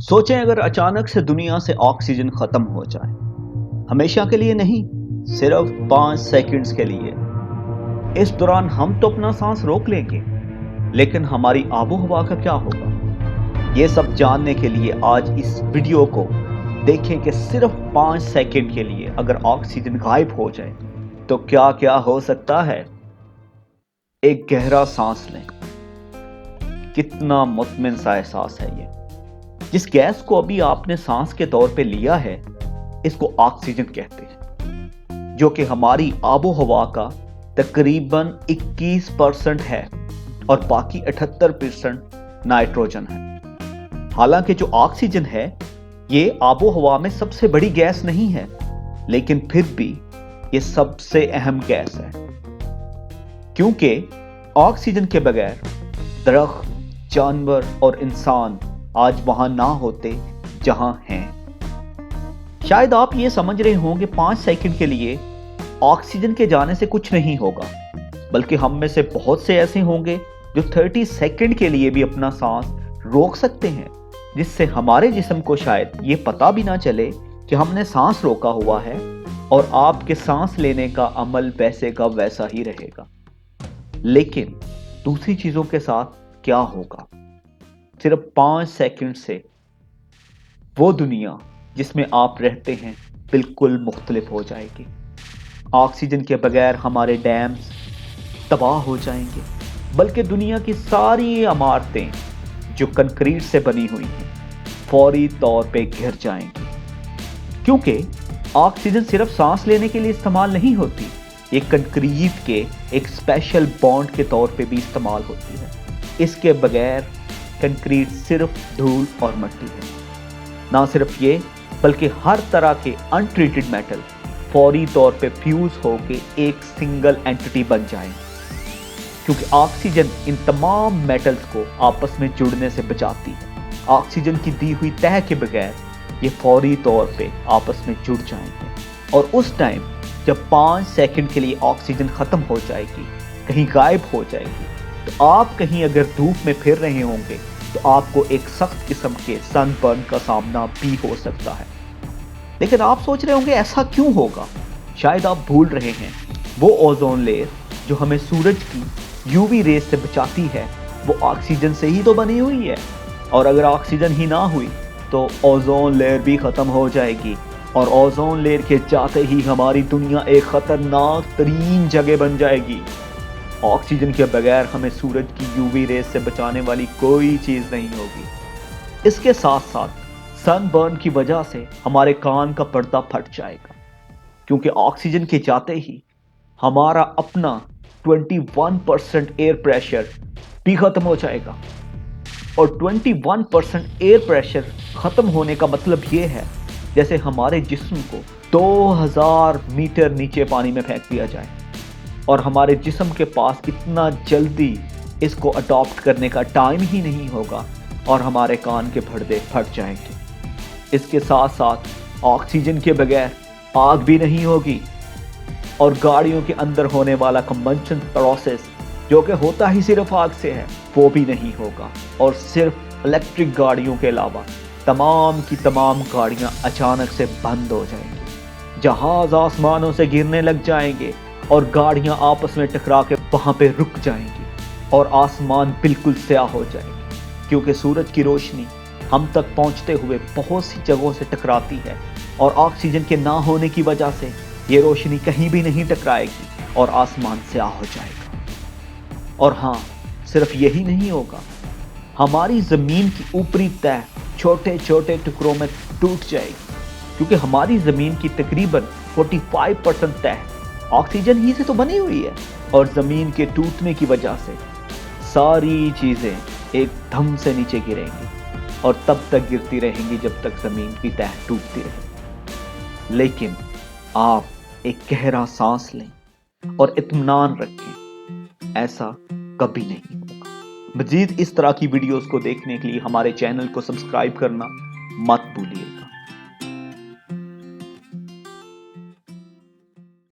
सोचें अगर अचानक से दुनिया से ऑक्सीजन खत्म हो जाए, हमेशा के लिए नहीं, सिर्फ 5 सेकंड्स के लिए। इस दौरान हम तो अपना सांस रोक लेंगे, लेकिन हमारी आबो हवा का क्या होगा? ये सब जानने के लिए आज इस वीडियो को देखें कि सिर्फ 5 सेकंड के लिए अगर ऑक्सीजन गायब हो जाए तो क्या क्या हो सकता है। एक गहरा सांस लें। कितना मुतमिन सा एहसास है ये। जिस गैस को अभी आपने सांस के तौर पे लिया है, इसको ऑक्सीजन कहते हैं, जो कि हमारी आबो हवा का तकरीबन 21% है और बाकी 78% नाइट्रोजन है। हालांकि जो ऑक्सीजन है ये आबो हवा में सबसे बड़ी गैस नहीं है, लेकिन फिर भी ये सबसे अहम गैस है, क्योंकि ऑक्सीजन के बगैर दरख्त, जानवर और इंसान आज वहां ना होते जहां हैं। शायद आप ये समझ रहे होंगे 5 सेकंड के लिए ऑक्सीजन के जाने से कुछ नहीं होगा, बल्कि हम में से बहुत से ऐसे होंगे जो 30 सेकंड के लिए भी अपना सांस रोक सकते हैं, जिससे हमारे जिस्म को शायद ये पता भी ना चले कि हमने सांस रोका हुआ है और आपके सांस लेने का अमल वैसे का वैसा ही रहेगा। लेकिन दूसरी चीजों के साथ क्या होगा? सिर्फ 5 सेकंड से वो दुनिया जिसमें आप रहते हैं बिल्कुल मुख्तलिफ हो जाएगी। ऑक्सीजन के बगैर हमारे डैम्स तबाह हो जाएंगे, बल्कि दुनिया की सारी इमारतें जो कंक्रीट से बनी हुई हैं फौरी तौर पे गिर जाएंगी, क्योंकि ऑक्सीजन सिर्फ सांस लेने के लिए इस्तेमाल नहीं होती, ये कंक्रीट के एक स्पेशल बॉन्ड के तौर पे भी इस्तेमाल होती है। इसके बगैर कंक्रीट सिर्फ धूल और मिट्टी है। ना सिर्फ ये, बल्कि हर तरह के अनट्रीटेड मेटल फौरी तौर पे फ्यूज होके एक सिंगल एंटिटी बन जाए, क्योंकि ऑक्सीजन इन तमाम मेटल्स को आपस में जुड़ने से बचाती है। ऑक्सीजन की दी हुई तह के बगैर ये फौरी तौर पे आपस में जुड़ जाएंगे, और उस टाइम जब 5 सेकंड के लिए ऑक्सीजन खत्म हो जाएगी, कहीं गायब हो जाएगी, तो आप कहीं अगर धूप में फिर रहे होंगे तो आपको एक सख्त किस्म के सनबर्न का सामना भी हो सकता है। लेकिन आप सोच रहे होंगे ऐसा क्यों होगा? शायद आप भूल रहे हैं, वो ओजोन लेयर जो हमें सूरज की यूवी रेज से बचाती है, वो ऑक्सीजन से ही तो बनी हुई है, और अगर ऑक्सीजन ही ना हुई तो ओजोन लेयर भी खत्म हो जाएगी, और ओजोन लेयर के जाते ही हमारी दुनिया एक खतरनाक तरीन जगह बन जाएगी। ऑक्सीजन के बगैर हमें सूरज की यूवी रेस से बचाने वाली कोई चीज नहीं होगी। इसके साथ साथ सनबर्न की वजह से हमारे कान का पर्दा फट जाएगा, क्योंकि ऑक्सीजन के जाते ही हमारा अपना 21% एयर प्रेशर भी खत्म हो जाएगा। और 21% एयर प्रेशर खत्म होने का मतलब ये है जैसे हमारे जिस्म को 2000 मीटर नीचे पानी में फेंक दिया जाए, और हमारे जिस्म के पास इतना जल्दी इसको अडॉप्ट करने का टाइम ही नहीं होगा, और हमारे कान के पर्दे फट जाएंगे। इसके साथ साथ ऑक्सीजन के बगैर आग भी नहीं होगी, और गाड़ियों के अंदर होने वाला कंबंशन प्रोसेस जो कि होता ही सिर्फ आग से है, वो भी नहीं होगा, और सिर्फ इलेक्ट्रिक गाड़ियों के अलावा तमाम की तमाम गाड़ियां अचानक से बंद हो जाएंगी। जहाज आसमानों से गिरने लग जाएंगे और गाड़ियां आपस में टकरा के वहां पे रुक जाएंगी, और आसमान बिल्कुल स्याह हो जाएगी, क्योंकि सूरज की रोशनी हम तक पहुंचते हुए बहुत सी जगहों से टकराती है, और ऑक्सीजन के ना होने की वजह से ये रोशनी कहीं भी नहीं टकराएगी और आसमान स्याह हो जाएगा। और हाँ, सिर्फ यही नहीं होगा, हमारी जमीन की ऊपरी तह छोटे छोटे टुकड़ों में टूट जाएगी, क्योंकि हमारी जमीन की तकरीबन 45% तह ऑक्सीजन ही से तो बनी हुई है, और जमीन के टूटने की वजह से सारी चीजें एकदम से नीचे गिरेंगी, और तब तक गिरती रहेंगी जब तक जमीन की तह टूटती रहे। लेकिन आप एक गहरा सांस लें और इत्मीनान रखें, ऐसा कभी नहीं होगा। मजीद इस तरह की वीडियोस को देखने के लिए हमारे चैनल को सब्सक्राइब करना मत भूलिए।